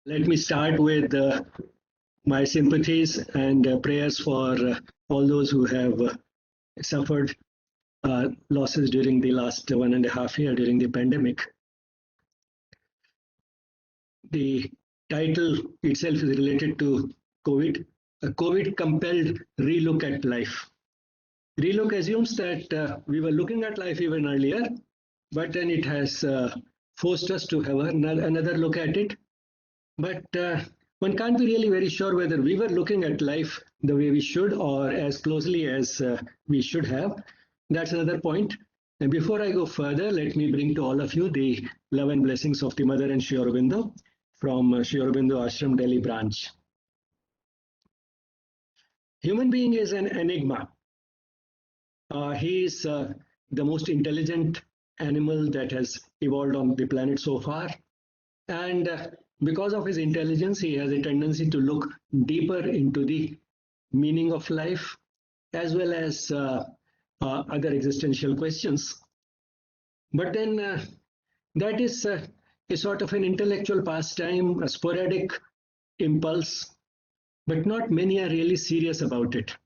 Let me start with my sympathies and prayers for all those who have suffered losses during the last 1.5 years during the pandemic. The title itself is related to COVID, a COVID-compelled relook at life. Relook assumes that we were looking at life even earlier, but then it has forced us to have another look at it. But one can't be really very sure whether we were looking at life the way we should or as closely as we should have. That's another point. And before I go further, let me bring to all of you the love and blessings of the Mother and Sri Aurobindo from Sri Aurobindo Ashram, Delhi branch. Human being is an enigma. He is the most intelligent animal that has evolved on the planet so far. And because of his intelligence, he has a tendency to look deeper into the meaning of life, as well as other existential questions. But then that is a sort of an intellectual pastime, a sporadic impulse, but not many are really serious about it.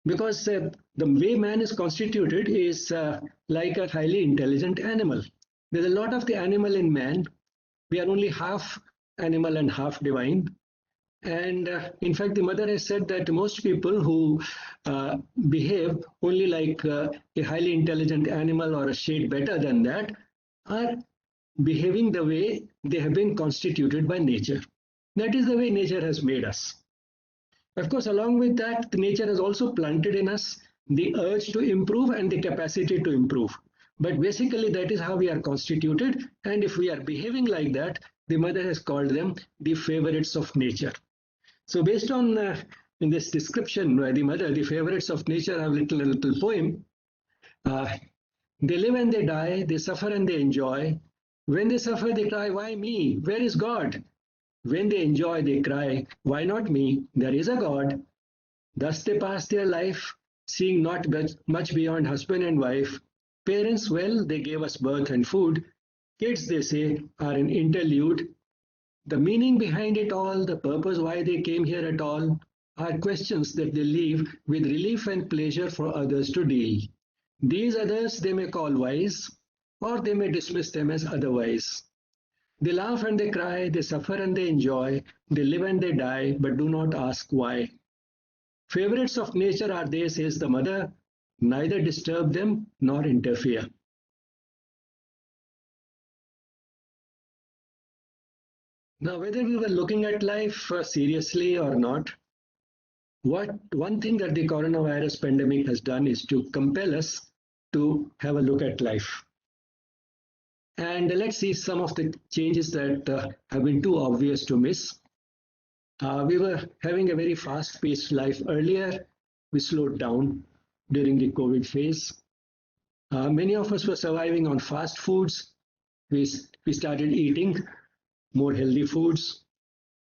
Because the way man is constituted is like a highly intelligent animal. There's a lot of the animal in man. We are only half animal and half divine. And in fact, the mother has said that most people who behave only like a highly intelligent animal or a shade better than that are behaving the way they have been constituted by nature. That is the way nature has made us. Of course, along with that, nature has also planted in us the urge to improve and the capacity to improve. But basically, that is how we are constituted. And if we are behaving like that, the mother has called them the favorites of nature. So based on in this description by the mother, the favorites of nature have a little poem. They live and they die, they suffer and they enjoy. When they suffer, they cry, why me? Where is God? When they enjoy, they cry, why not me? There is a God. Thus they pass their life, seeing not much beyond husband and wife. Parents, well, they gave us birth and food. Kids, they say, are an interlude. The meaning behind it all, the purpose why they came here at all, are questions that they leave with relief and pleasure for others to deal. These others they may call wise, or they may dismiss them as otherwise. They laugh and they cry, they suffer and they enjoy, they live and they die, but do not ask why. Favorites of nature are they, says the mother, neither disturb them nor interfere. Now, whether we were looking at life seriously or not, one thing that the coronavirus pandemic has done is to compel us to have a look at life. And let's see some of the changes that have been too obvious to miss. We were having a very fast-paced life earlier. We slowed down during the COVID phase. Many of us were surviving on fast foods. We started eating more healthy foods.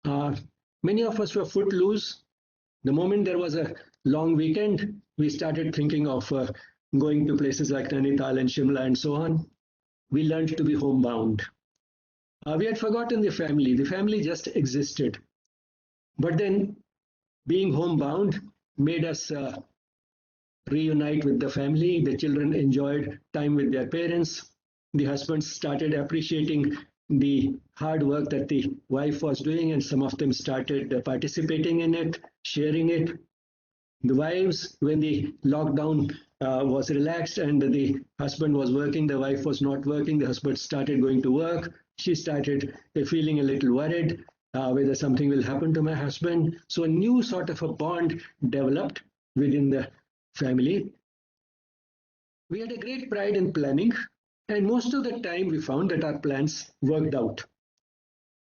Many of us were footloose. The moment there was a long weekend, we started thinking of going to places like Nainital and Shimla and so on. We learned to be homebound. We had forgotten the family. The family just existed. But then being homebound made us reunite with the family. The children enjoyed time with their parents. The husbands started appreciating the hard work that the wife was doing, and some of them started participating in it, sharing it. The wives, when the lockdown was relaxed and the husband was working, the wife was not working, the husband started going to work. She started feeling a little worried whether something will happen to my husband. So a new sort of a bond developed within the family. We had a great pride in planning, and most of the time we found that our plans worked out.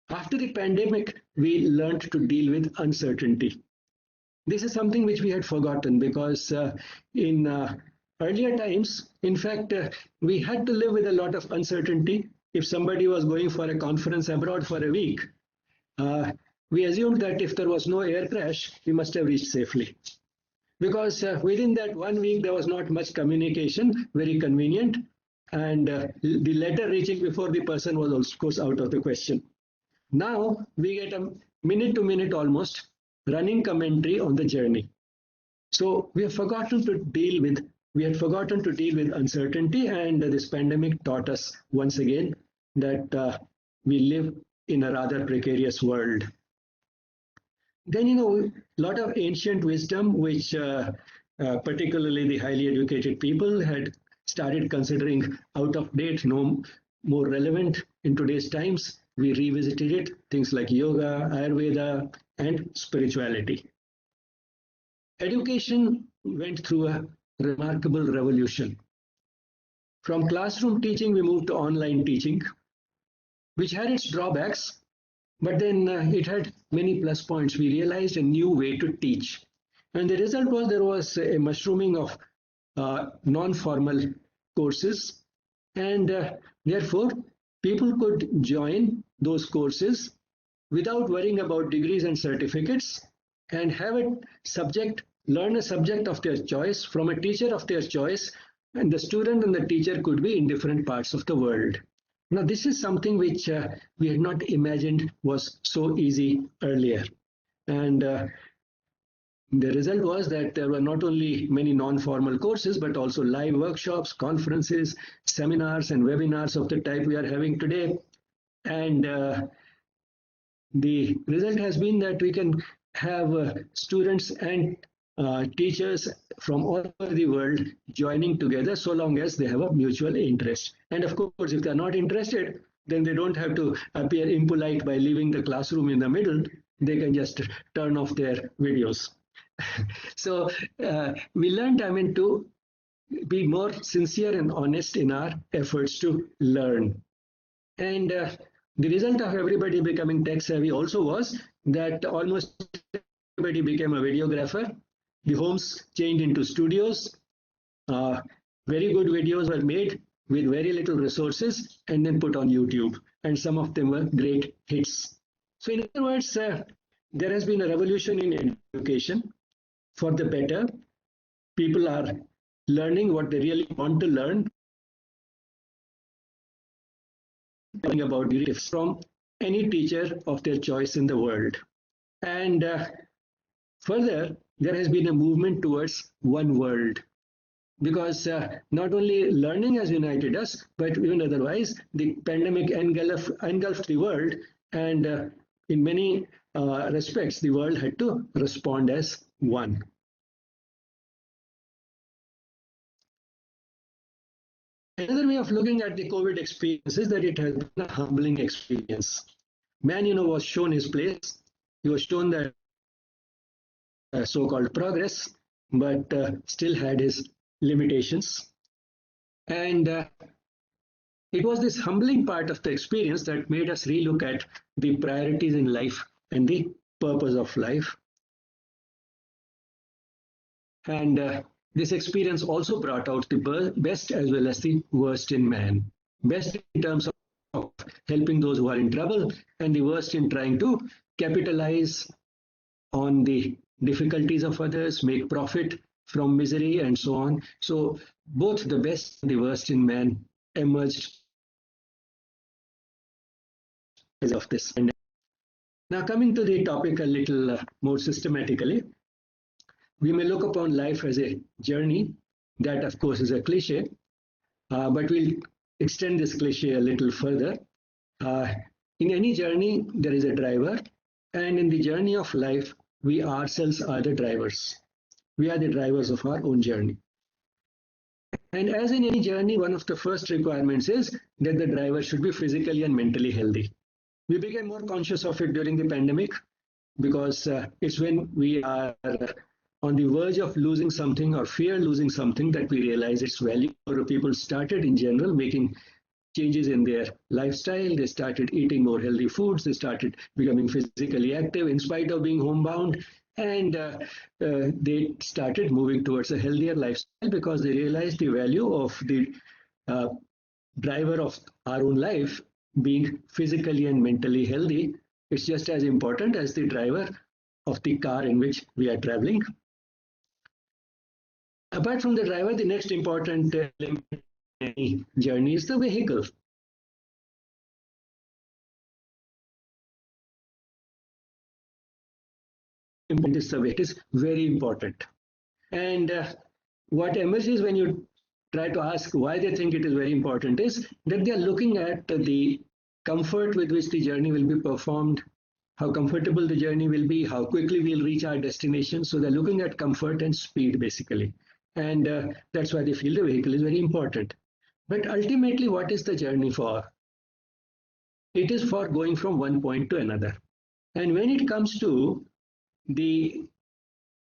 After the pandemic, we learned to deal with uncertainty. This is something which we had forgotten because in earlier times, in fact, we had to live with a lot of uncertainty. If somebody was going for a conference abroad for a week, we assumed that if there was no air crash, we must have reached safely. Because within that 1 week, there was not much communication, very convenient, and the letter reaching before the person was, of course, out of the question. Now we get a minute to minute almost running commentary on the journey. So we had forgotten to deal with uncertainty, and this pandemic taught us once again that we live in a rather precarious world. Then, a lot of ancient wisdom, which particularly the highly educated people had started considering out of date, no more relevant in today's times. We revisited it, things like yoga, Ayurveda, and spirituality. Education went through a remarkable revolution. From classroom teaching, we moved to online teaching, which had its drawbacks, but then it had many plus points. We realized a new way to teach. And the result was there was a mushrooming of non-formal courses. And therefore, people could join those courses without worrying about degrees and certificates and have a subject, learn a subject of their choice from a teacher of their choice. And the student and the teacher could be in different parts of the world. Now, this is something which we had not imagined was so easy earlier. And the result was that there were not only many non-formal courses, but also live workshops, conferences, seminars, and webinars of the type we are having today. And the result has been that we can have students and teachers from all over the world joining together so long as they have a mutual interest. And of course, if they're not interested, then they don't have to appear impolite by leaving the classroom in the middle. They can just turn off their videos. So we learned, to be more sincere and honest in our efforts to learn. And the result of everybody becoming tech savvy also was that almost everybody became a videographer. The homes changed into studios. Very good videos were made with very little resources and then put on YouTube. And some of them were great hits. So in other words, there has been a revolution in education for the better. People are learning what they really want to learn about tips from any teacher of their choice in the world. And further, there has been a movement towards one world because not only learning has united us, but even otherwise, the pandemic engulfed the world, and in many respects, the world had to respond as one. Another way of looking at the COVID experience is that it has been a humbling experience. Man, was shown his place. He was shown that so-called progress, but still had his limitations. And it was this humbling part of the experience that made us relook at the priorities in life and the purpose of life. And this experience also brought out the best as well as the worst in man. Best in terms of helping those who are in trouble, and the worst in trying to capitalize on the difficulties of others, make profit from misery, and so on. So both the best and the worst in man emerged as of this. Now, coming to the topic a little more systematically, we may look upon life as a journey. That, of course, is a cliche, but we'll extend this cliche a little further. In any journey, there is a driver, and in the journey of life, we ourselves are the drivers. We are the drivers of our own journey. And as in any journey, one of the first requirements is that the driver should be physically and mentally healthy. We became more conscious of it during the pandemic because it's when we are on the verge of losing something or fear losing something that we realize its value. People started in general making changes in their lifestyle. They started eating more healthy foods. They started becoming physically active in spite of being homebound. And they started moving towards a healthier lifestyle because they realized the value of the driver of our own life being physically and mentally healthy. It's just as important as the driver of the car in which we are traveling. Apart from the driver, the next important element in any journey is the vehicle. important is the vehicle is very important. And what emerges when you try to ask why they think it is very important is that they are looking at the comfort with which the journey will be performed, how comfortable the journey will be, how quickly we'll reach our destination. So they're looking at comfort and speed basically. And that's why they feel the vehicle is very important. But ultimately, what is the journey for? It is for going from one point to another. And when it comes to the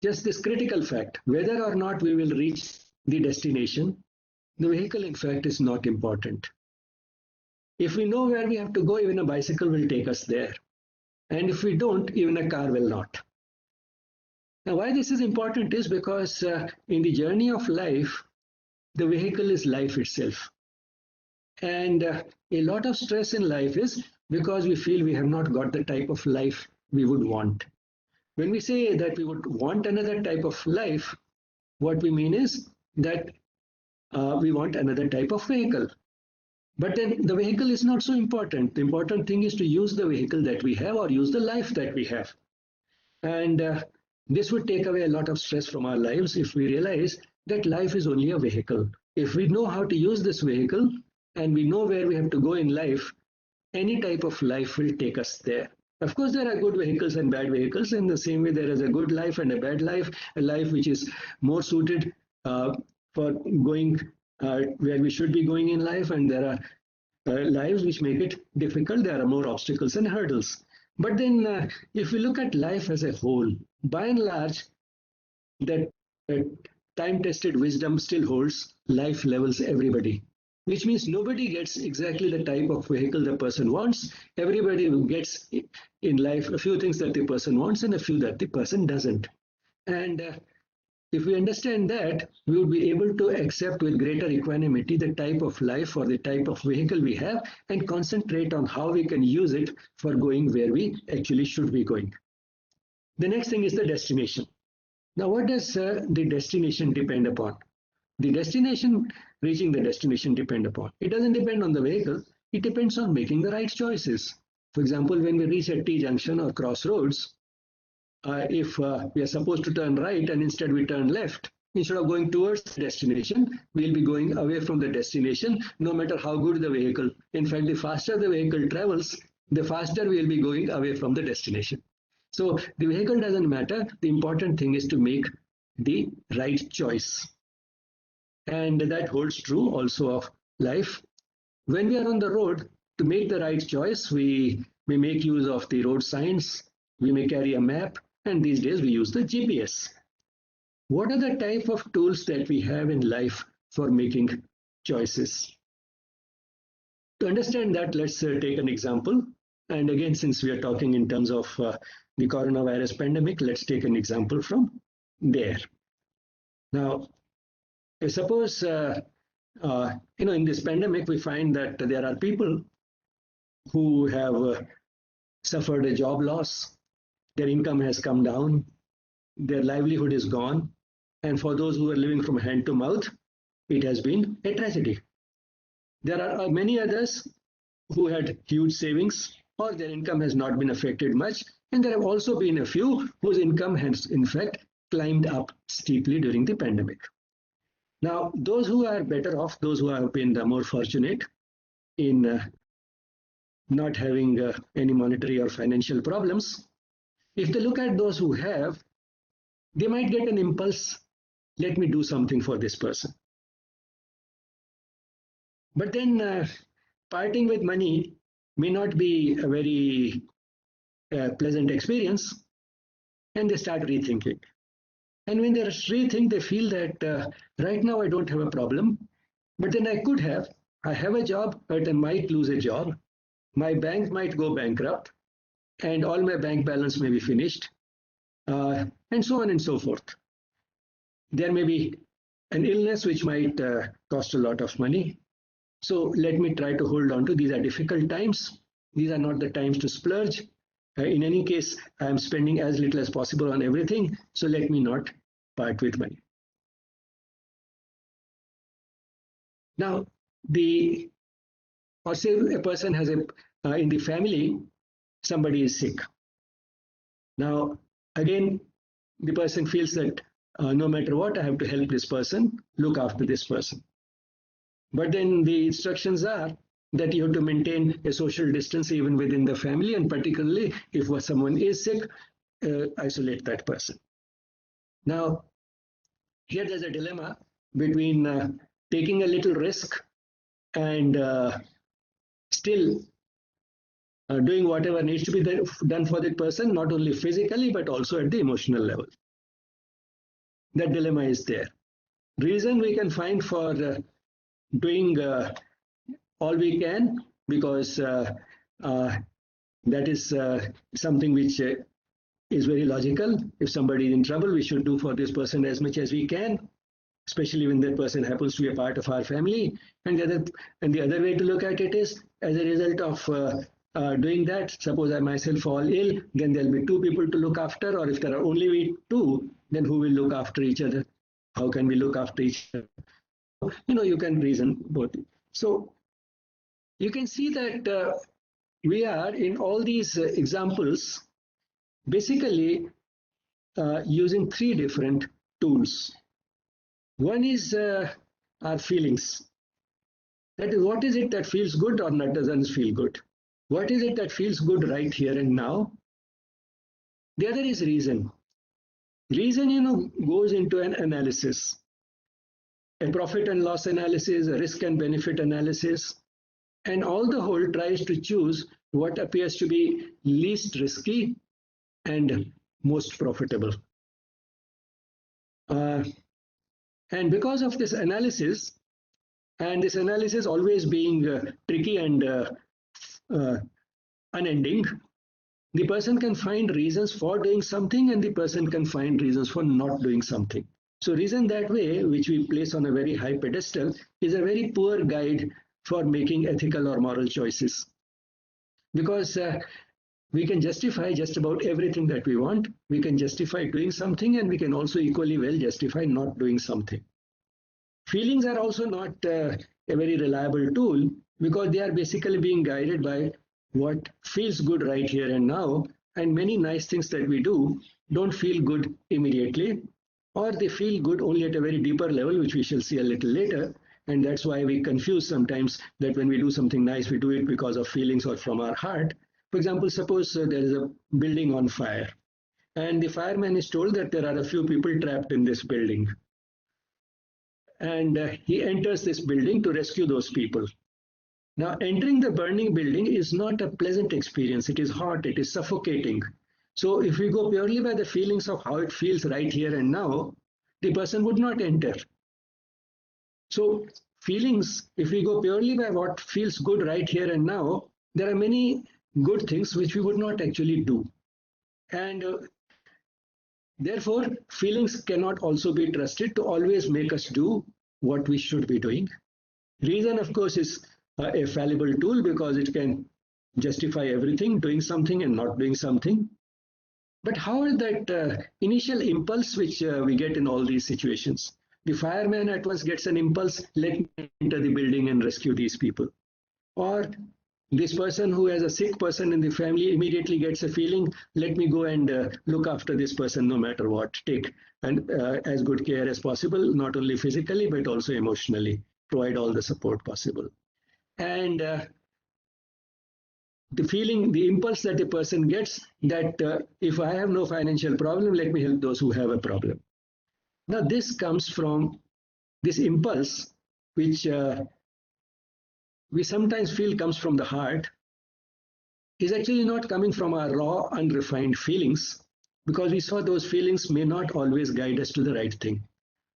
just this critical fact, whether or not we will reach the destination, the vehicle in fact is not important. If we know where we have to go, even a bicycle will take us there. And if we don't, even a car will not. Now, why this is important is because in the journey of life, the vehicle is life itself. And a lot of stress in life is because we feel we have not got the type of life we would want. When we say that we would want another type of life, what we mean is that we want another type of vehicle. But then the vehicle is not so important. The important thing is to use the vehicle that we have or use the life that we have. And this would take away a lot of stress from our lives if we realize that life is only a vehicle. If we know how to use this vehicle and we know where we have to go in life, any type of life will take us there. Of course, there are good vehicles and bad vehicles. In the same way, there is a good life and a bad life, a life which is more suited for going where we should be going in life, and there are lives which make it difficult. There are more obstacles and hurdles. But then, if we look at life as a whole, by and large, that time-tested wisdom still holds. Life levels everybody, which means nobody gets exactly the type of vehicle the person wants. Everybody gets in life a few things that the person wants and a few that the person doesn't. And if we understand that, we would be able to accept with greater equanimity the type of life or the type of vehicle we have and concentrate on how we can use it for going where we actually should be going. The next thing is the destination. Now, what does the destination depend upon? The destination, reaching the destination depend upon. It doesn't depend on the vehicle. It depends on making the right choices. For example, when we reach a T-junction or crossroads, if we are supposed to turn right and instead we turn left, instead of going towards the destination, we'll be going away from the destination, no matter how good the vehicle. In fact, the faster the vehicle travels, the faster we'll be going away from the destination. So the vehicle doesn't matter. The important thing is to make the right choice. And that holds true also of life. When we are on the road, to make the right choice, we make use of the road signs, we may carry a map, and these days we use the GPS. What are the type of tools that we have in life for making choices? To understand that, let's take an example. And again, since we are talking in terms of the coronavirus pandemic, let's take an example from there. Now, suppose, in this pandemic, we find that there are people who have suffered a job loss, their income has come down, their livelihood is gone, and for those who are living from hand to mouth, it has been a tragedy. There are many others who had huge savings or their income has not been affected much, and there have also been a few whose income has in fact climbed up steeply during the pandemic. Now, those who are better off, those who have been more fortunate in not having any monetary or financial problems, if they look at those who have, they might get an impulse, let me do something for this person. But then parting with money may not be a very pleasant experience, and they start rethinking. And when they rethink, they feel that right now I don't have a problem, but then I could have. I have a job, but I might lose a job. My bank might go bankrupt, and all my bank balance may be finished, and so on and so forth. There may be an illness which might cost a lot of money. So let me try to hold on to. These are difficult times. These are not the times to splurge. In any case, I am spending as little as possible on everything. So let me not part with money. Now, or say a person has in the family, somebody is sick. Now, again, the person feels that no matter what, I have to help this person, look after this person. But then the instructions are that you have to maintain a social distance even within the family, and particularly if someone is sick, isolate that person. Now, here there's a dilemma between taking a little risk and still doing whatever needs to be done for that person, not only physically, but also at the emotional level. That dilemma is there. Reason we can find for doing all we can, because that is something which is very logical. If somebody is in trouble, we should do for this person as much as we can, especially when that person happens to be a part of our family. And the other way to look at it is, as a result of doing that, suppose I myself fall ill, then there'll be two people to look after, or if there are only two, then who will look after each other? How can we look after each other? You can reason both. So you can see that we are in all these examples basically using three different tools. One is our feelings. That is, what is it that feels good or that doesn't feel good? What is it that feels good right here and now? The other is reason. Reason, goes into an analysis, a profit and loss analysis, a risk and benefit analysis, and all the whole tries to choose what appears to be least risky and most profitable. And because of this analysis, and this analysis always being tricky and unending, the person can find reasons for doing something and the person can find reasons for not doing something. So reason that way, which we place on a very high pedestal, is a very poor guide for making ethical or moral choices. Because we can justify just about everything that we want. We can justify doing something, and we can also equally well justify not doing something. Feelings are also not a very reliable tool, because they are basically being guided by what feels good right here and now, and many nice things that we do don't feel good immediately, or they feel good only at a very deeper level, which we shall see a little later. And that's why we confuse sometimes that when we do something nice, we do it because of feelings or from our heart. For example, suppose there is a building on fire, and the fireman is told that there are a few people trapped in this building. And he enters this building to rescue those people. Now, entering the burning building is not a pleasant experience. It is hot, it is suffocating. So if we go purely by the feelings of how it feels right here and now, the person would not enter. So feelings, if we go purely by what feels good right here and now, there are many good things which we would not actually do. And therefore, feelings cannot also be trusted to always make us do what we should be doing. Reason, of course, is a fallible tool because it can justify everything, doing something and not doing something. But how is that initial impulse which we get in all these situations? The fireman at once gets an impulse, let me enter the building and rescue these people. Or this person who has a sick person in the family immediately gets a feeling, let me go and look after this person no matter what, take and as good care as possible, not only physically but also emotionally, provide all the support possible. And the feeling, the impulse that a person gets that if I have no financial problem, let me help those who have a problem. Now this comes from this impulse, which we sometimes feel comes from the heart, is actually not coming from our raw, unrefined feelings, because we saw those feelings may not always guide us to the right thing.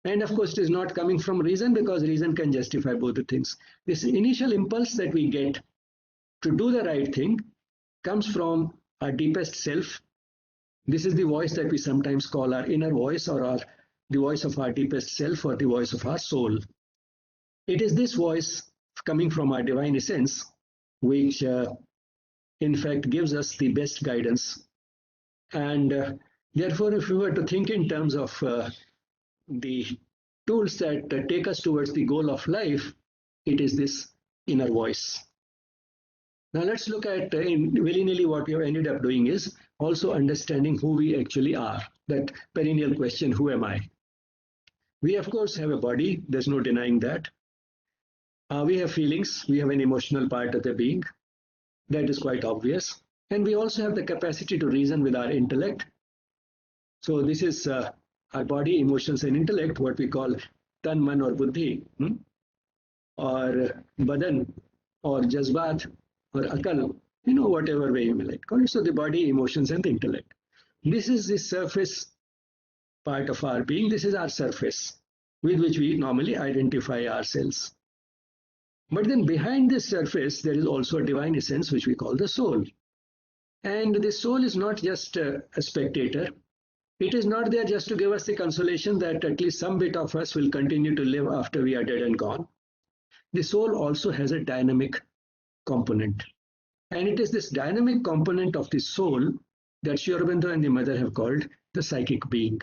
And of course, it is not coming from reason, because reason can justify both the things. This initial impulse that we get to do the right thing comes from our deepest self. This is the voice that we sometimes call our inner voice, or the voice of our deepest self, or the voice of our soul. It is this voice coming from our divine essence which in fact gives us the best guidance. And therefore, if we were to think in terms of the tools that take us towards the goal of life, it is this inner voice. Now let's look at willy-nilly what we have ended up doing is also understanding who we actually are. that perennial question, who am I? We, of course, have a body. There's no denying that. We have feelings. We have an emotional part of the being. That is quite obvious. And we also have the capacity to reason with our intellect. So this is our body, emotions, and intellect, what we call tan, man, or buddhi, or badan, or jazbat, or akal, whatever way you may like call it. So the body, emotions, and the intellect. This is the surface part of our being. This is our surface with which we normally identify ourselves. But then behind this surface, there is also a divine essence, which we call the soul. And the soul is not just a spectator. It is not there just to give us the consolation that at least some bit of us will continue to live after we are dead and gone. The soul also has a dynamic component. And it is this dynamic component of the soul that Sri Aurobindo and the mother have called the psychic being.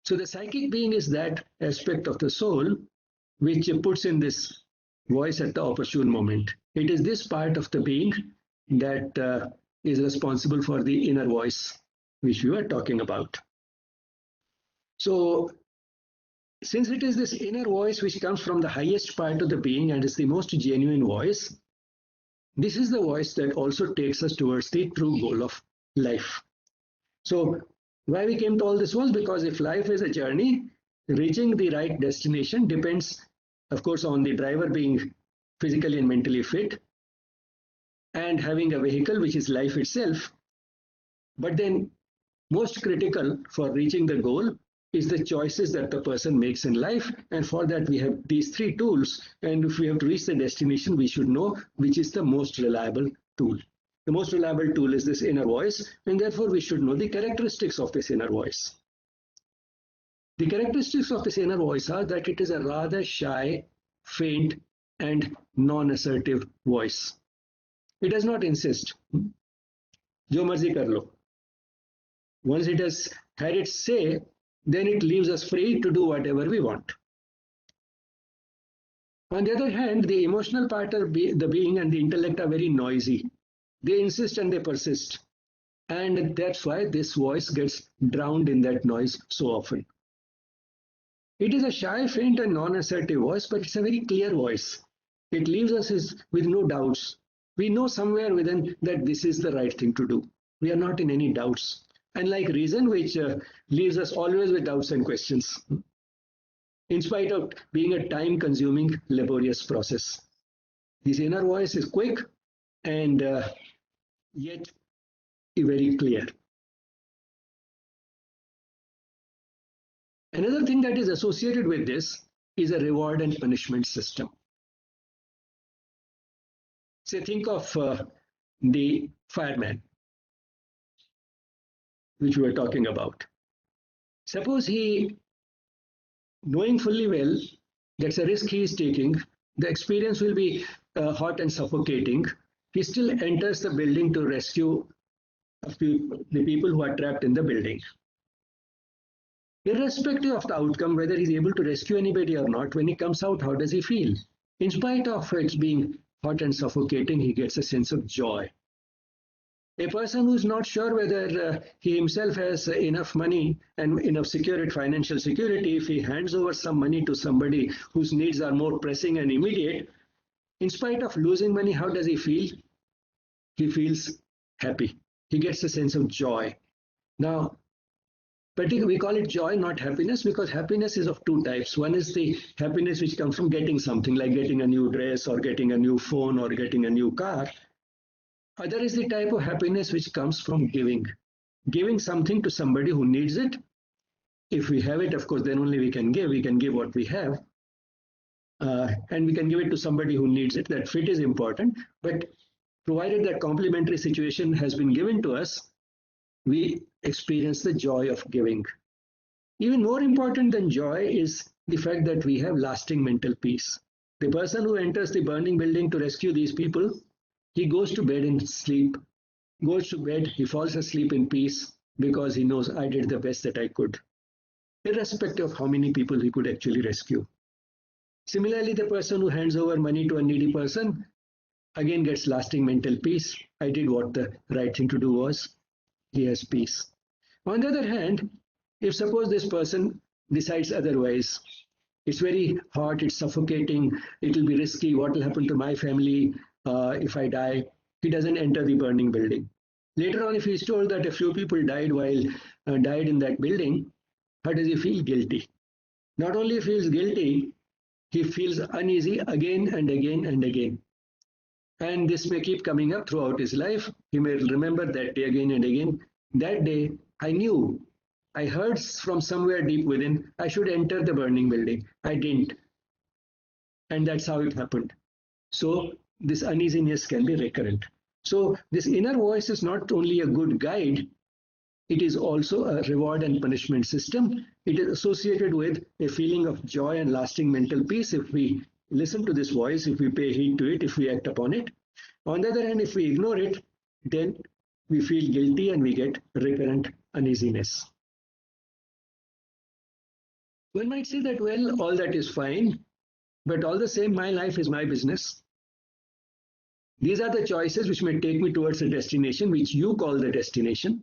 So the psychic being is that aspect of the soul which puts in this voice at the opportune moment. It is this part of the being that is responsible for the inner voice which we were talking about. So since it is this inner voice which comes from the highest part of the being and is the most genuine voice, this is the voice that also takes us towards the true goal of life. So why we came to all this was because if life is a journey, reaching the right destination depends, of course, on the driver being physically and mentally fit and having a vehicle, which is life itself. But then most critical for reaching the goal is the choices that the person makes in life. And for that, we have these three tools. And if we have to reach the destination, we should know which is the most reliable tool. The most reliable tool is this inner voice, and therefore we should know the characteristics of this inner voice. The characteristics of this inner voice are that it is a rather shy, faint, and non-assertive voice. It does not insist. Jo marzi kar lo. Once it has had its say, then it leaves us free to do whatever we want. On the other hand, the emotional part of the being and the intellect are very noisy. They insist and they persist. And that's why this voice gets drowned in that noise so often. It is a shy, faint, and non-assertive voice, but it's a very clear voice. It leaves us with no doubts. We know somewhere within that this is the right thing to do. We are not in any doubts. Unlike reason, which leaves us always with doubts and questions, in spite of being a time-consuming, laborious process. This inner voice is quick and yet very clear. Another thing that is associated with this is a reward and punishment system. Say, think of the fireman, which we were talking about. Suppose he, knowing fully well that's a risk he is taking, the experience will be hot and suffocating. He still enters the building to rescue the people who are trapped in the building. Irrespective of the outcome, whether he's able to rescue anybody or not, when he comes out, how does he feel? In spite of it being hot and suffocating, he gets a sense of joy. A person who's not sure whether he himself has enough money and enough financial security, if he hands over some money to somebody whose needs are more pressing and immediate, in spite of losing money, how does he feel? He feels happy. He gets a sense of joy. Now, we call it joy, not happiness, because happiness is of two types. One is the happiness which comes from getting something, like getting a new dress or getting a new phone or getting a new car. Other is the type of happiness which comes from giving something to somebody who needs it. If we have it, of course, then only we can give. We can give what we have. And we can give it to somebody who needs it. That fit is important. But provided that complementary situation has been given to us, we experience the joy of giving. Even more important than joy is the fact that we have lasting mental peace. The person who enters the burning building to rescue these people, he goes to bed in sleep, he falls asleep in peace because he knows I did the best that I could, irrespective of how many people he could actually rescue. Similarly, the person who hands over money to a needy person again gets lasting mental peace. I did what the right thing to do was. He has peace. On the other hand, If suppose this person decides otherwise, it's very hot, it's suffocating, it will be risky, what will happen to my family if I die? He doesn't enter the burning building. Later on, if he's told that a few people died in that building, how does he feel? Guilty. Not only feels guilty, he feels uneasy again and again and again. And this may keep coming up throughout his life. He may remember that day again and again. That day, I knew, I heard from somewhere deep within, I should enter the burning building. I didn't. And that's how it happened. So this uneasiness can be recurrent. So this inner voice is not only a good guide, it is also a reward and punishment system. It is associated with a feeling of joy and lasting mental peace if we listen to this voice, if we pay heed to it, if we act upon it. On the other hand, if we ignore it, then we feel guilty and we get recurrent uneasiness. One might say that, well, all that is fine, but all the same, my life is my business. These are the choices which may take me towards a destination which you call the destination.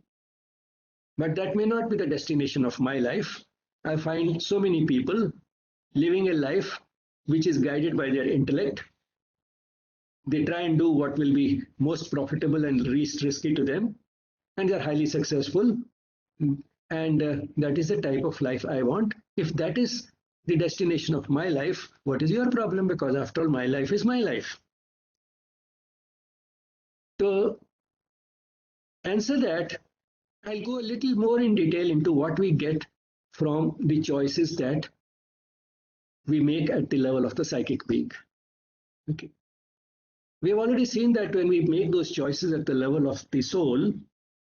But that may not be the destination of my life. I find so many people living a life which is guided by their intellect. They try and do what will be most profitable and least risky to them, and they're highly successful. And that is the type of life I want. If that is the destination of my life, what is your problem? Because after all, my life is my life. To answer that, I'll go a little more in detail into what we get from the choices that we make at the level of the psychic being. Okay. We have already seen that when we make those choices at the level of the soul,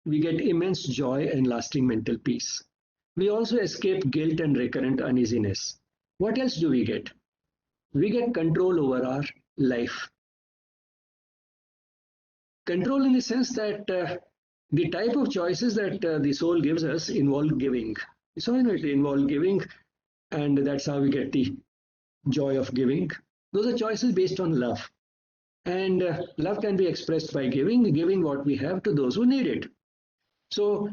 we get immense joy and lasting mental peace. We also escape guilt and recurrent uneasiness. What else do we get? We get control over our life. Control in the sense that the type of choices that the soul gives us involve giving. So it involves giving, and that's how we get the joy of giving. Those are choices based on love. And love can be expressed by giving what we have to those who need it. So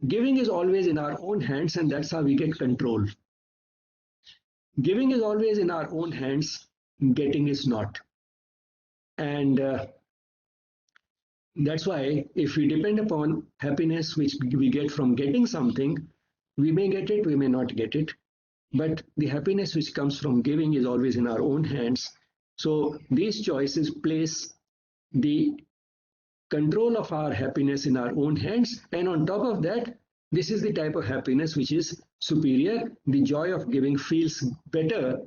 giving is always in our own hands, and that's how we get control. Giving is always in our own hands, getting is not. And that's why if we depend upon happiness, which we get from getting something, we may get it, we may not get it. But the happiness which comes from giving is always in our own hands. So these choices place the control of our happiness in our own hands. And on top of that, this is the type of happiness which is superior. The joy of giving feels better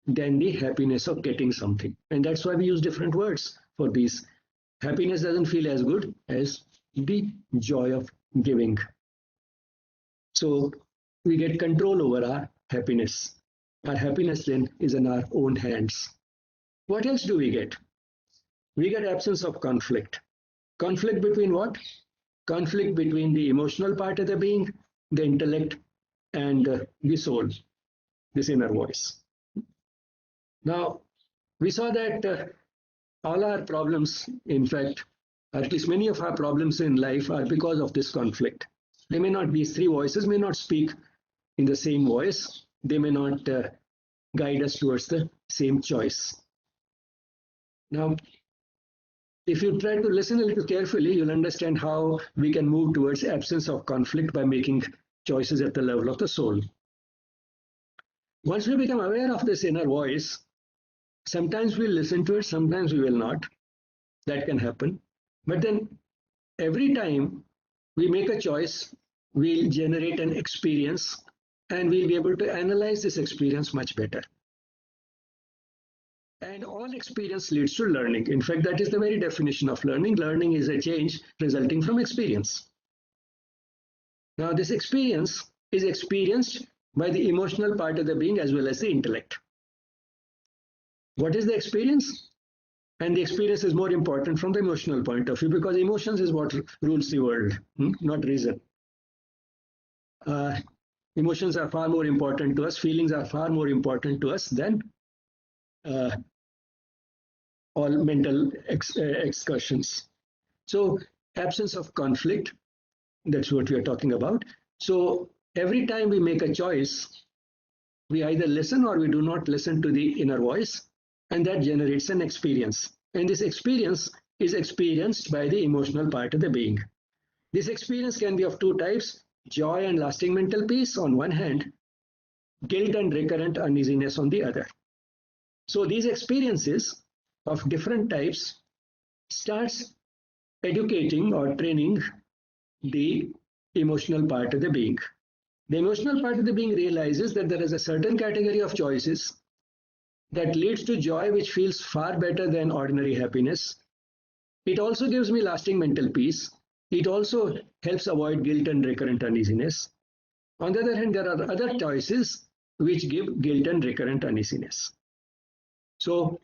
than the happiness of getting something. And that's why we use different words for these. Happiness doesn't feel as good as the joy of giving. So we get control over our happiness. Our happiness then is in our own hands. What else do we get? We get absence of conflict. Conflict between what? Conflict between the emotional part of the being, the intellect, and the soul, this inner voice. Now, we saw that all our problems, in fact, or at least many of our problems in life are because of this conflict. They may not, these three voices may not speak in the same voice. They may not guide us towards the same choice. Now, if you try to listen a little carefully, you'll understand how we can move towards absence of conflict by making choices at the level of the soul. Once we become aware of this inner voice, sometimes we'll listen to it, sometimes we will not. That can happen. But then every time we make a choice, we'll generate an experience and we'll be able to analyze this experience much better. And all experience leads to learning. In fact, that is the very definition of learning. Learning is a change resulting from experience. Now, this experience is experienced by the emotional part of the being as well as the intellect. What is the experience? And the experience is more important from the emotional point of view because emotions is what rules the world, not reason. Emotions are far more important to us. Feelings are far more important to us than all mental excursions. So absence of conflict, that's what we are talking about. So Every time we make a choice, we either listen or we do not listen to the inner voice, and that generates an experience. And this experience is experienced by the emotional part of the being. This experience can be of two types: joy and lasting mental peace on one hand, guilt and recurrent uneasiness on the other. So these experiences of different types starts educating or training the emotional part of the being. The emotional part of the being realizes that there is a certain category of choices that leads to joy which feels far better than ordinary happiness. It also gives me lasting mental peace. It also helps avoid guilt and recurrent uneasiness. On the other hand, there are other choices which give guilt and recurrent uneasiness. So,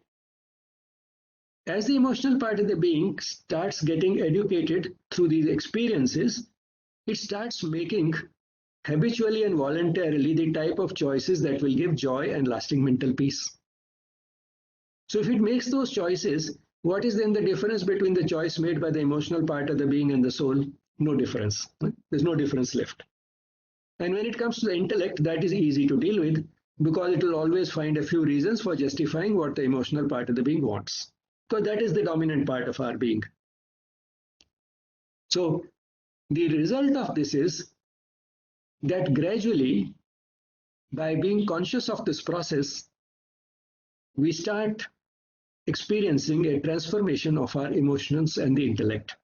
as the emotional part of the being starts getting educated through these experiences, it starts making habitually and voluntarily the type of choices that will give joy and lasting mental peace. So if it makes those choices, what is then the difference between the choice made by the emotional part of the being and the soul? No difference. There's no difference left. And when it comes to the intellect, that is easy to deal with because it will always find a few reasons for justifying what the emotional part of the being wants. Because that is the dominant part of our being. So the result of this is that gradually, by being conscious of this process, we start experiencing a transformation of our emotions and the intellect.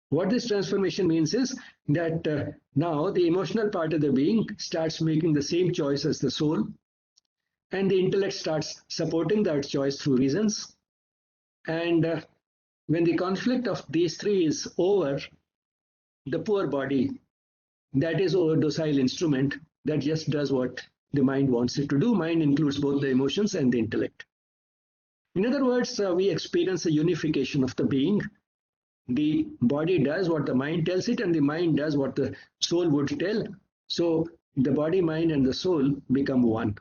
What this transformation means is that now the emotional part of the being starts making the same choice as the soul, and the intellect starts supporting that choice through reasons. And when the conflict of these three is over, the poor body, that is a docile instrument that just does what the mind wants it to do. Mind includes both the emotions and the intellect. In other words, we experience a unification of the being. The body does what the mind tells it, and the mind does what the soul would tell. So the body, mind, and the soul become one.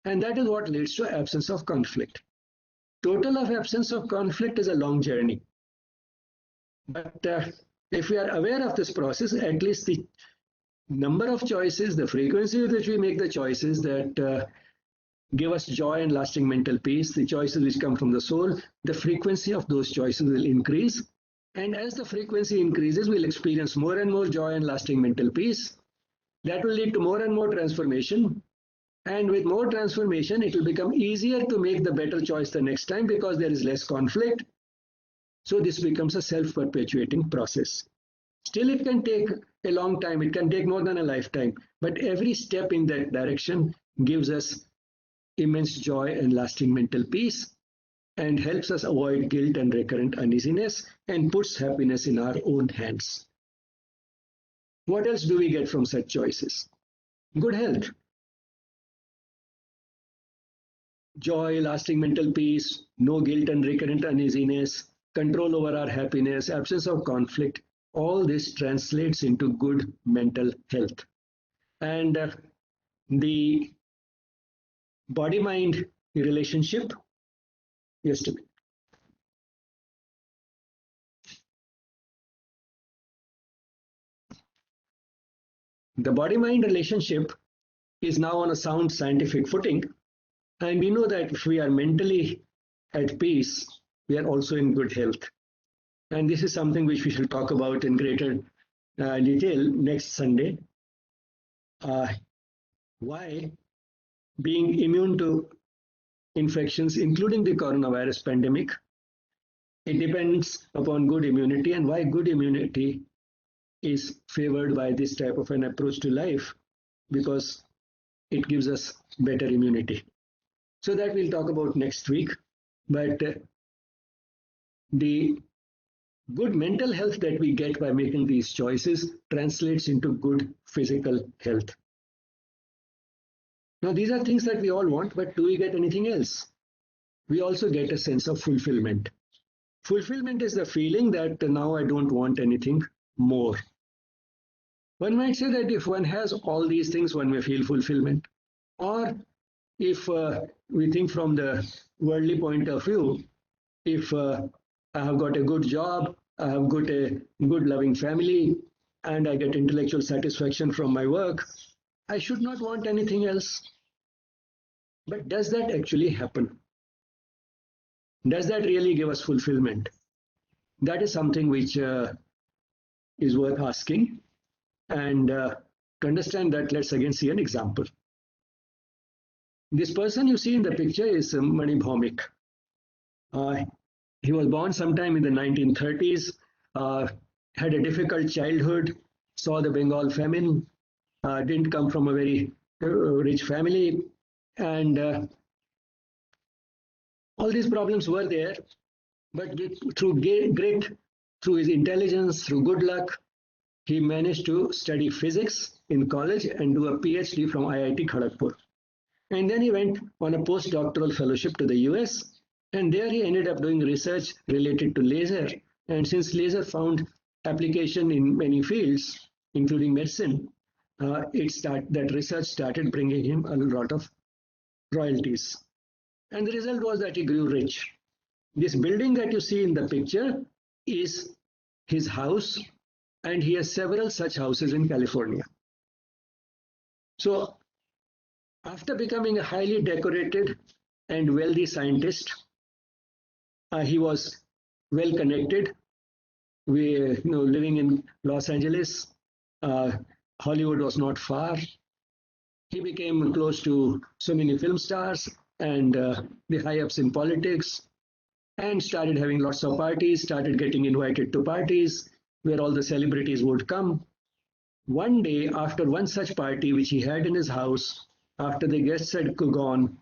And that is what leads to absence of conflict. Total of absence of conflict is a long journey. But if we are aware of this process, at least the number of choices, the frequency with which we make the choices that give us joy and lasting mental peace, the choices which come from the soul, the frequency of those choices will increase. And as the frequency increases, we'll experience more and more joy and lasting mental peace. That will lead to more and more transformation. And with more transformation, it will become easier to make the better choice the next time because there is less conflict. So this becomes a self-perpetuating process. Still, it can take a long time. It can take more than a lifetime. But every step in that direction gives us immense joy and lasting mental peace and helps us avoid guilt and recurrent uneasiness and puts happiness in our own hands. What else do we get from such choices? Good health, joy, lasting mental peace, no guilt and recurrent uneasiness, control over our happiness, absence of conflict. All this translates into good mental health. And the body-mind relationship, just a minute. The body-mind relationship is now on a sound scientific footing, and we know that if we are mentally at peace, we are also in good health. And this is something which we shall talk about in greater detail next Sunday. Why being immune to infections, including the coronavirus pandemic, it depends upon good immunity, and why good immunity is favored by this type of an approach to life, because it gives us better immunity. So that we'll talk about next week. But the good mental health that we get by making these choices translates into good physical health. Now, these are things that we all want, but do we get anything else? We also get a sense of fulfillment. Fulfillment is the feeling that now I don't want anything more. One might say that if one has all these things, one may feel fulfillment. Or if we think from the worldly point of view, if I have got a good job, I have got a good loving family, and I get intellectual satisfaction from my work, I should not want anything else. But does that actually happen? Does that really give us fulfillment? That is something which is worth asking. And to understand that, let's again see an example. This person you see in the picture is Mani Bhaumik. He was born sometime in the 1930s, had a difficult childhood, saw the Bengal famine, didn't come from a very rich family, and all these problems were there. But through grit, through his intelligence, through good luck, he managed to study physics in college and do a PhD from IIT Kharagpur. And then he went on a postdoctoral fellowship to the US, and there he ended up doing research related to laser. And since laser found application in many fields, including medicine, that research started bringing him a lot of royalties. And the result was that he grew rich. This building that you see in the picture is his house, and he has several such houses in California. So after becoming a highly decorated and wealthy scientist, he was well connected. Living in Los Angeles, Hollywood was not far. He became close to so many film stars and the high-ups in politics, and started having lots of parties, started getting invited to parties where all the celebrities would come. One day, after one such party which he had in his house, after the guests had gone,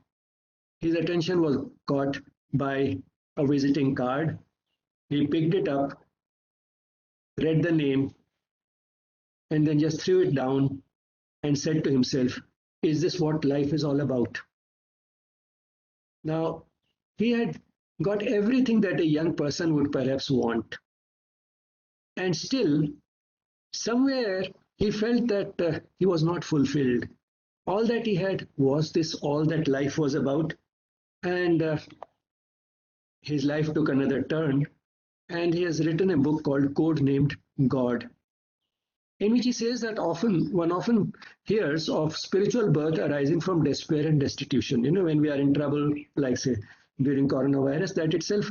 his attention was caught by a visiting card. He picked it up, read the name, and then just threw it down and said to himself, "Is this what life is all about?" Now, he had got everything that a young person would perhaps want. And still, somewhere, he felt that he was not fulfilled. All that he had was this, all that life was about. And his life took another turn. And he has written a book called Code Named God, in which he says that one often hears of spiritual birth arising from despair and destitution. When we are in trouble, like say during coronavirus, that itself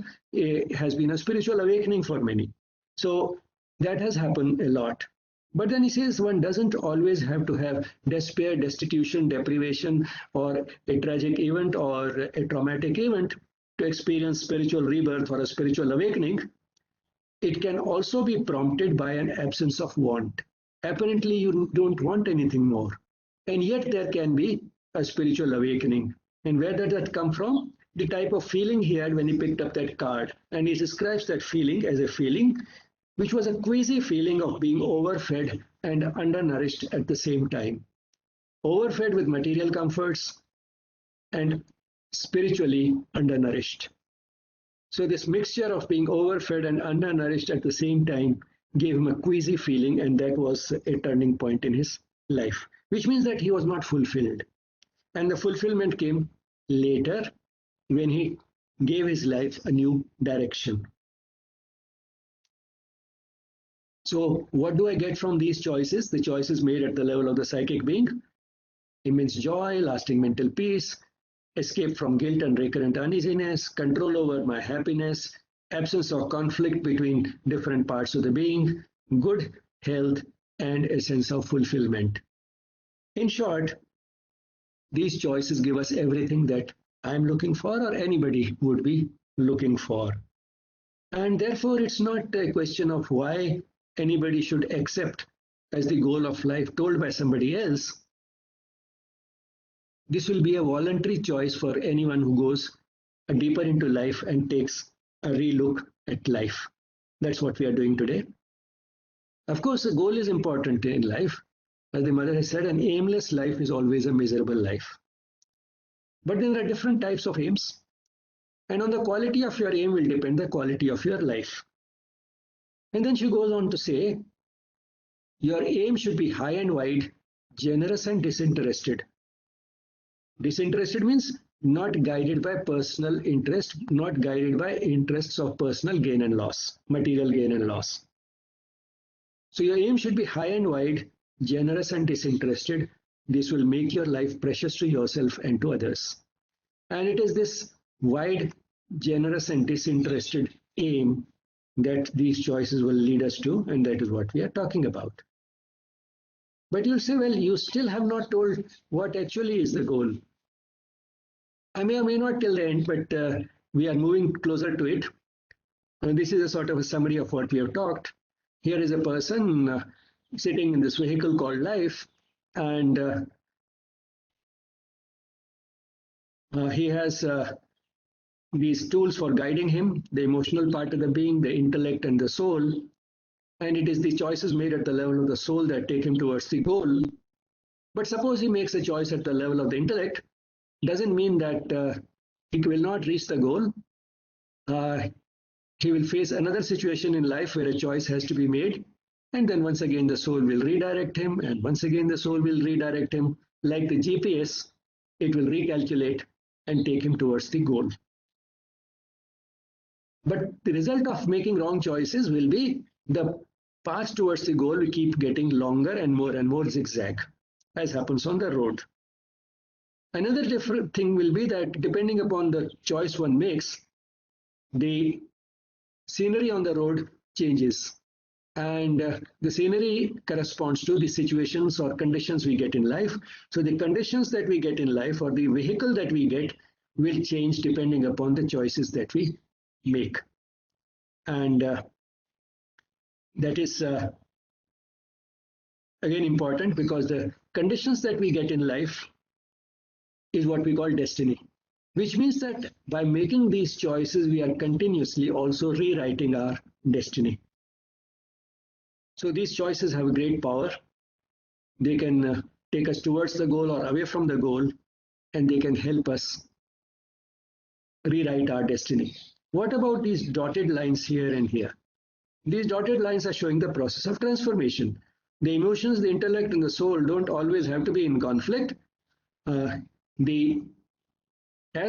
has been a spiritual awakening for many. So that has happened a lot. But then he says one doesn't always have to have despair, destitution, deprivation, or a tragic event or a traumatic event to experience spiritual rebirth or a spiritual awakening. It can also be prompted by an absence of want. Apparently, you don't want anything more. And yet there can be a spiritual awakening. And where did that come from? The type of feeling he had when he picked up that card. And he describes that feeling as a feeling which was a queasy feeling of being overfed and undernourished at the same time. Overfed with material comforts and spiritually undernourished. So this mixture of being overfed and undernourished at the same time gave him a queasy feeling, and that was a turning point in his life, which means that he was not fulfilled. And the fulfillment came later when he gave his life a new direction. So what do I get from these choices? The choices made at the level of the psychic being: immense joy, lasting mental peace, escape from guilt and recurrent uneasiness, control over my happiness, absence of conflict between different parts of the being, good health, and a sense of fulfillment. In short, these choices give us everything that I'm looking for or anybody would be looking for. And therefore, it's not a question of why anybody should accept as the goal of life told by somebody else. This will be a voluntary choice for anyone who goes deeper into life and takes a relook at life. That's what we are doing today. Of course, the goal is important in life. As the mother has said, an aimless life is always a miserable life. But there are different types of aims. And on the quality of your aim will depend the quality of your life. And then she goes on to say, your aim should be high and wide, generous and disinterested. Disinterested means not guided by personal interest, not guided by interests of personal gain and loss, material gain and loss. So your aim should be high and wide, generous and disinterested. This will make your life precious to yourself and to others. And it is this wide, generous and disinterested aim that these choices will lead us to, and that is what we are talking about. But you'll say, well, you still have not told what actually is the goal. I may or may not till the end, but we are moving closer to it. And this is a sort of a summary of what we have talked. Here is a person sitting in this vehicle called life, and he has these tools for guiding him, the emotional part of the being, the intellect and the soul. And it is the choices made at the level of the soul that take him towards the goal. But suppose he makes a choice at the level of the intellect, doesn't mean that he will not reach the goal. He will face another situation in life where a choice has to be made. And then once again, the soul will redirect him. And once again, the soul will redirect him. Like the GPS, it will recalculate and take him towards the goal. But the result of making wrong choices will be the path towards the goal will keep getting longer and more zigzag, as happens on the road. Another different thing will be that depending upon the choice one makes, the scenery on the road changes. And the scenery corresponds to the situations or conditions we get in life. So the conditions that we get in life or the vehicle that we get will change depending upon the choices that we make. And that is again important because the conditions that we get in life is what we call destiny, which means that by making these choices, we are continuously also rewriting our destiny. So these choices have great power. They can take us towards the goal or away from the goal, and they can help us rewrite our destiny. What about these dotted lines here and here? These dotted lines are showing the process of transformation. The emotions, the intellect, and the soul don't always have to be in conflict. As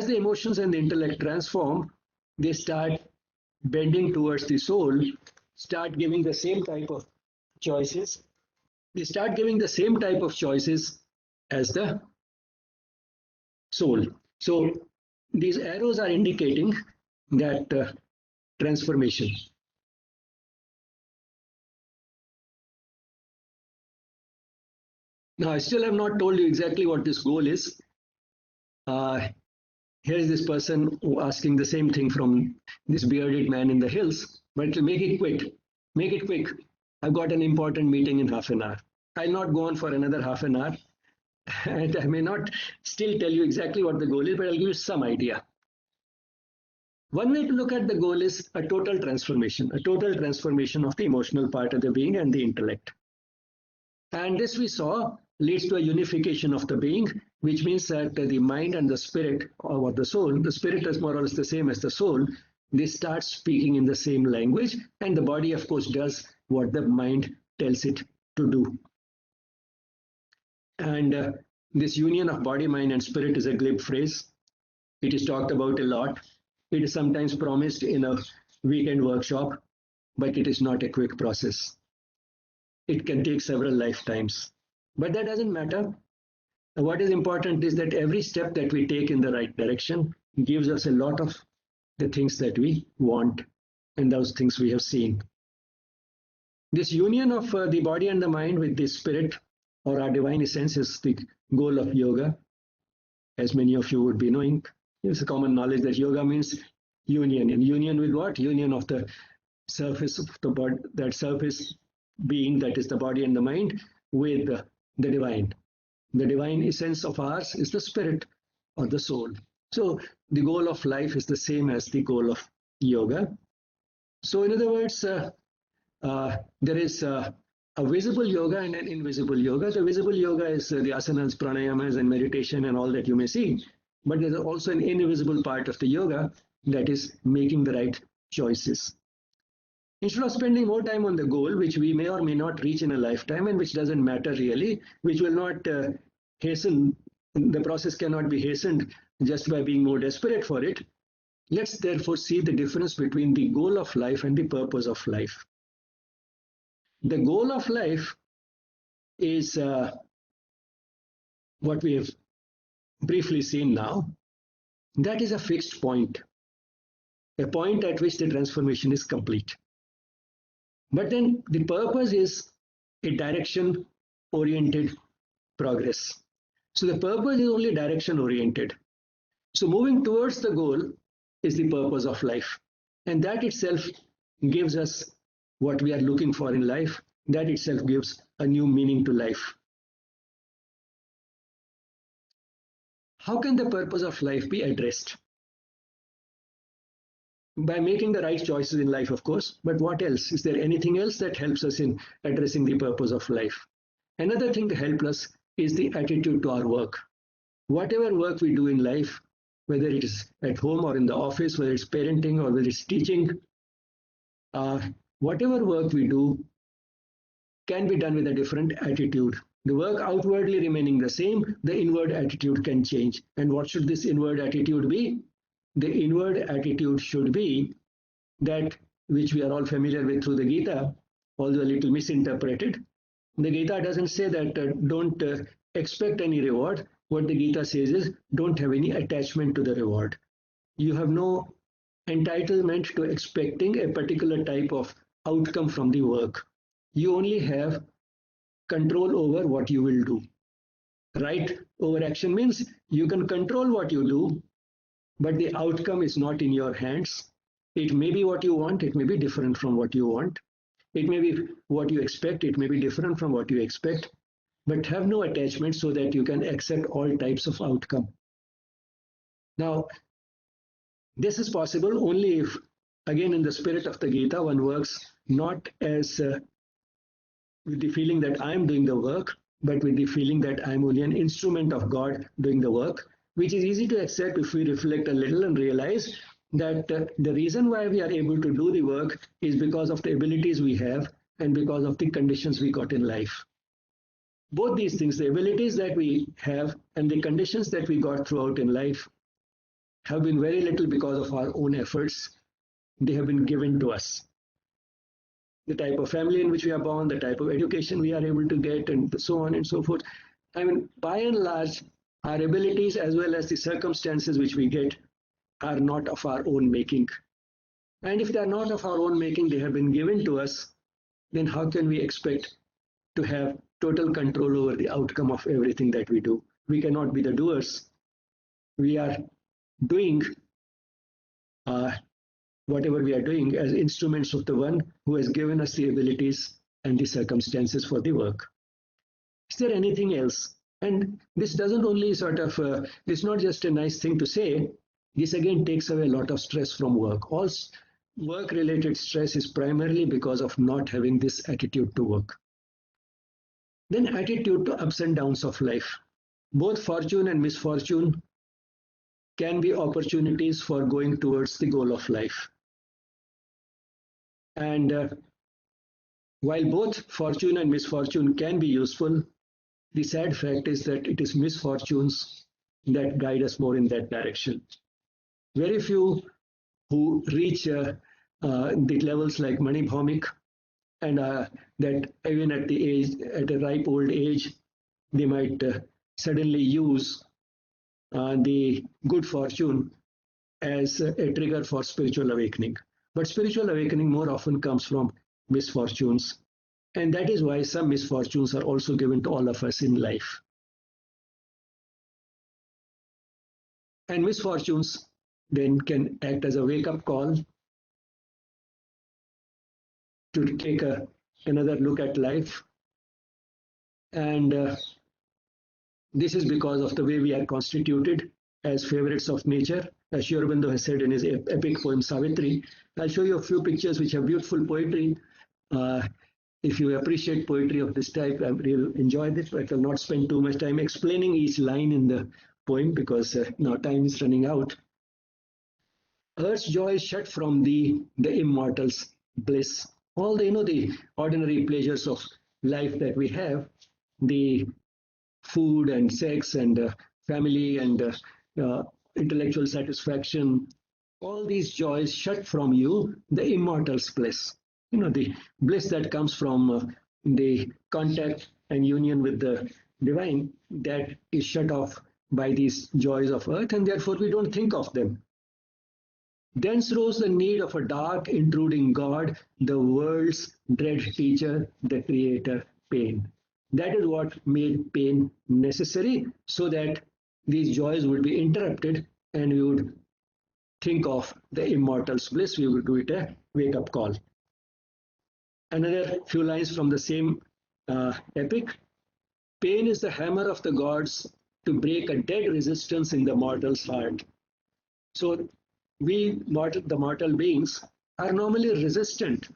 the emotions and the intellect transform, they start bending towards the soul, start giving the same type of choices. They start giving the same type of choices as the soul. So these arrows are indicating that transformation. Now, I still have not told you exactly what this goal is. Here is this person asking the same thing from this bearded man in the hills, but to make it quick, make it quick. I've got an important meeting in half an hour. I'll not go on for another half an hour. And I may not still tell you exactly what the goal is, but I'll give you some idea. One way to look at the goal is a total transformation of the emotional part of the being and the intellect. And this we saw leads to a unification of the being, which means that the mind and the spirit, or the soul, the spirit is more or less the same as the soul, they start speaking in the same language, and the body, of course, does what the mind tells it to do. And this union of body, mind, and spirit is a glib phrase. It is talked about a lot. It is sometimes promised in a weekend workshop, but it is not a quick process. It can take several lifetimes. But that doesn't matter. What is important is that every step that we take in the right direction gives us a lot of the things that we want and those things we have seen. This union of the body and the mind with the spirit or our divine essence is the goal of yoga, as many of you would be knowing. It's a common knowledge that yoga means union. And union with what? Union of the surface of the body, that surface being that is the body and the mind with the divine. The divine essence of ours is the spirit or the soul. So the goal of life is the same as the goal of yoga. So in other words, there is a visible yoga and an invisible yoga. So visible yoga is the asanas, pranayamas, and meditation and all that you may see. But there's also an invisible part of the yoga that is making the right choices. Instead of spending more time on the goal, which we may or may not reach in a lifetime and which doesn't matter really, which will not hasten, the process cannot be hastened just by being more desperate for it, let's therefore see the difference between the goal of life and the purpose of life. The goal of life is what we have briefly seen now. That is a fixed point, a point at which the transformation is complete. But then the purpose is a direction oriented progress. So the purpose is only direction oriented. So moving towards the goal is the purpose of life. And that itself gives us what we are looking for in life. That itself gives a new meaning to life. How can the purpose of life be addressed? By making the right choices in life, of course. But what else? Is there anything else that helps us in addressing the purpose of life? Another thing to help us is the attitude to our work. Whatever work we do in life, whether it is at home or in the office, whether it's parenting or whether it's teaching, whatever work we do can be done with a different attitude. The work outwardly remaining the same, the inward attitude can change. And what should this inward attitude be? The inward attitude should be that which we are all familiar with through the Gita, although a little misinterpreted. The Gita doesn't say that don't expect any reward. What the Gita says is don't have any attachment to the reward. You have no entitlement to expecting a particular type of outcome from the work. You only have control over what you will do. Right over action means you can control what you do, but the outcome is not in your hands. It may be what you want, it may be different from what you want. It may be what you expect, it may be different from what you expect, but have no attachment so that you can accept all types of outcome. Now, this is possible only if, again, in the spirit of the Gita, one works not as with the feeling that I am doing the work, but with the feeling that I am only an instrument of God doing the work, which is easy to accept if we reflect a little and realize that the reason why we are able to do the work is because of the abilities we have and because of the conditions we got in life. Both these things, the abilities that we have and the conditions that we got throughout in life, have been very little because of our own efforts. They have been given to us. The type of family in which we are born, the type of education we are able to get, and so on and so forth. I mean, by and large, our abilities as well as the circumstances which we get are not of our own making. And if they are not of our own making, they have been given to us, then how can we expect to have total control over the outcome of everything that we do? We cannot be the doers. We are doing whatever we are doing as instruments of the one who has given us the abilities and the circumstances for the work. Is there anything else? And this doesn't only sort of, it's not just a nice thing to say. This again takes away a lot of stress from work. All work-related stress is primarily because of not having this attitude to work. Then attitude to ups and downs of life. Both fortune and misfortune can be opportunities for going towards the goal of life. And while both fortune and misfortune can be useful, the sad fact is that it is misfortunes that guide us more in that direction. Very few who reach the levels like Mani Bhaumik, and that even at the age, at a ripe old age, they might suddenly use the good fortune as a trigger for spiritual awakening. But spiritual awakening more often comes from misfortunes. And that is why some misfortunes are also given to all of us in life. And misfortunes then can act as a wake-up call to take another look at life. And this is because of the way we are constituted as favorites of nature. As Sri Aurobindo has said in his epic poem Savitri. I'll show you a few pictures which have beautiful poetry. If you appreciate poetry of this type, I will enjoy this, but I will not spend too much time explaining each line in the poem because now time is running out. Earth's joy is shut from thee, the immortal's bliss. All the, the ordinary pleasures of life that we have, the food and sex and family and intellectual satisfaction, all these joys shut from you the immortal's bliss. the bliss that comes from the contact and union with the divine, that is shut off by these joys of earth, and therefore we don't think of them. Thence rose the need of a dark, intruding God, the world's dread teacher, the creator, pain. That is what made pain necessary, so that these joys would be interrupted and we would think of the immortal's bliss. We would do it a wake up call. Another few lines from the same epic. Pain is the hammer of the gods to break a dead resistance in the mortal's heart. So the mortal beings, are normally resistant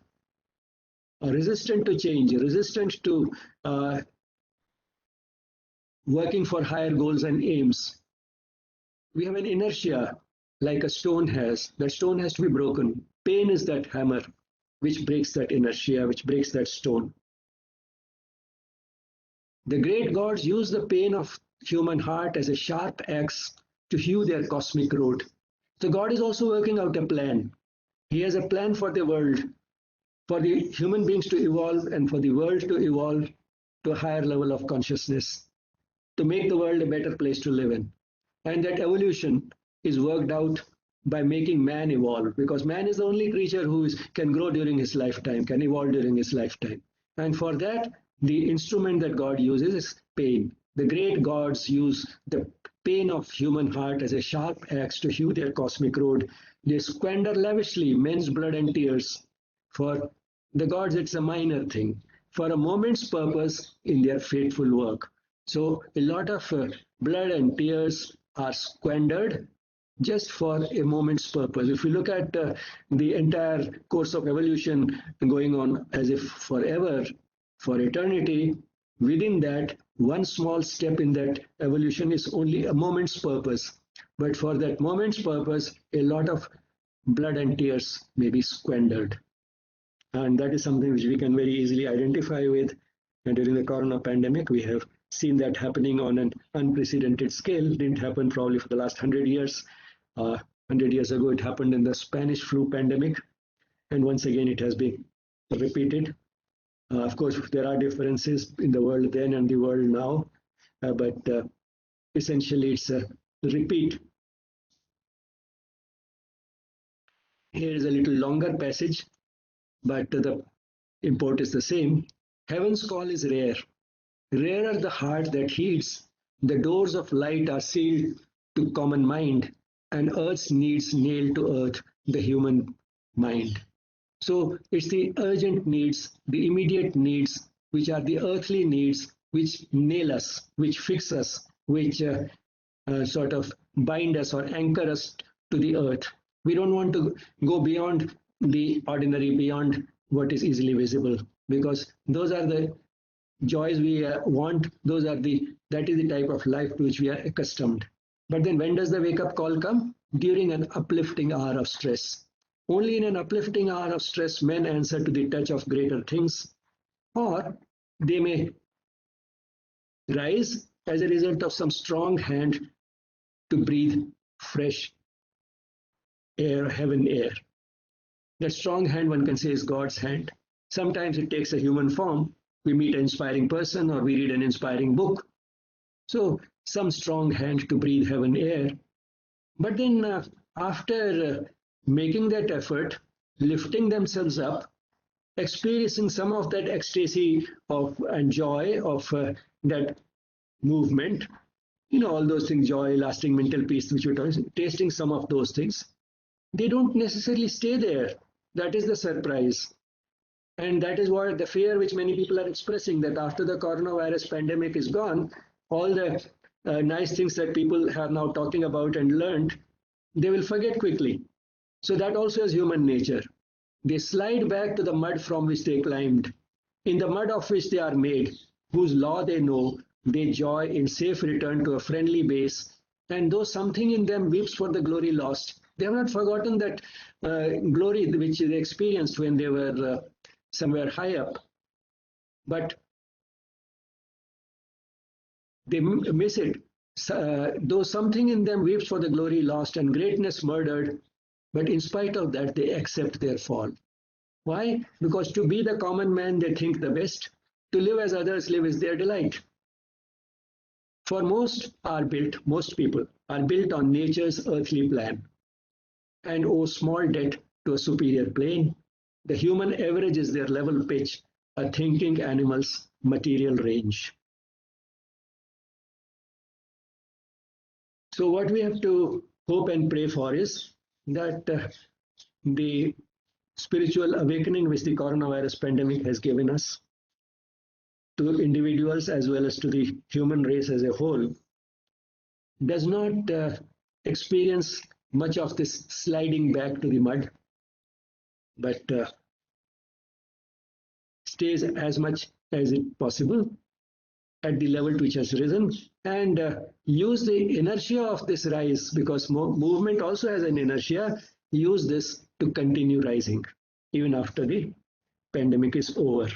to change, resistant to working for higher goals and aims. We have an inertia like a stone has. That stone has to be broken. Pain is that hammer which breaks that inertia, which breaks that stone. The great gods use the pain of human heart as a sharp axe to hew their cosmic road. So God is also working out a plan. He has a plan for the world, for the human beings to evolve and for the world to evolve to a higher level of consciousness, to make the world a better place to live in. And that evolution is worked out by making man evolve, because man is the only creature who can grow during his lifetime, can evolve during his lifetime. And for that, the instrument that God uses is pain. The great gods use the pain of human heart as a sharp axe to hew their cosmic road. They squander lavishly men's blood and tears. For the gods, it's a minor thing, for a moment's purpose in their fateful work. So a lot of blood and tears are squandered just for a moment's purpose. If you look at the entire course of evolution going on as if forever, for eternity, within that, one small step in that evolution is only a moment's purpose. But for that moment's purpose, a lot of blood and tears may be squandered. And that is something which we can very easily identify with. And during the corona pandemic, we have seen that happening on an unprecedented scale. It didn't happen probably for the last 100 years. 100 years ago, it happened in the Spanish flu pandemic. And once again, it has been repeated. Of course, there are differences in the world then and the world now, but essentially it's a repeat. Here is a little longer passage, but the import is the same. Heaven's call is rare. Rarer the heart that heeds. The doors of light are sealed to common mind, and earth's needs nailed to earth the human mind. So it's the urgent needs, the immediate needs, which are the earthly needs, which nail us, which fix us, which sort of bind us or anchor us to the earth. We don't want to go beyond the ordinary, beyond what is easily visible, because those are the joys we want. That is the type of life to which we are accustomed. But then when does the wake-up call come? During an uplifting hour of stress. Only in an uplifting hour of stress, men answer to the touch of greater things, or they may rise as a result of some strong hand to breathe fresh air, heaven air. That strong hand, one can say, is God's hand. Sometimes it takes a human form. We meet an inspiring person or we read an inspiring book. So some strong hand to breathe heaven air. But then after making that effort, lifting themselves up, experiencing some of that ecstasy of and joy of that movement, all those things, joy, lasting mental peace, which we're talking, tasting some of those things, they don't necessarily stay there. That is the surprise. And that is what the fear which many people are expressing, that after the coronavirus pandemic is gone, all the nice things that people are now talking about and learned, they will forget quickly. So that also is human nature. They slide back to the mud from which they climbed, in the mud of which they are made, whose law they know. They joy in safe return to a friendly base, and though something in them weeps for the glory lost, they have not forgotten that glory which they experienced when they were somewhere high up. But they miss it. Though something in them weeps for the glory lost and greatness murdered, but in spite of that, they accept their fall. Why? Because to be the common man, they think the best. To live as others live is their delight. For most people are built on nature's earthly plan and owe small debt to a superior plane. The human average is their level pitch, a thinking animal's material range. So what we have to hope and pray for is that the spiritual awakening which the coronavirus pandemic has given us to individuals as well as to the human race as a whole does not experience much of this sliding back to the mud, but stays as much as it possible at the level to which has risen, and use the inertia of this rise, because movement also has an inertia, use this to continue rising even after the pandemic is over.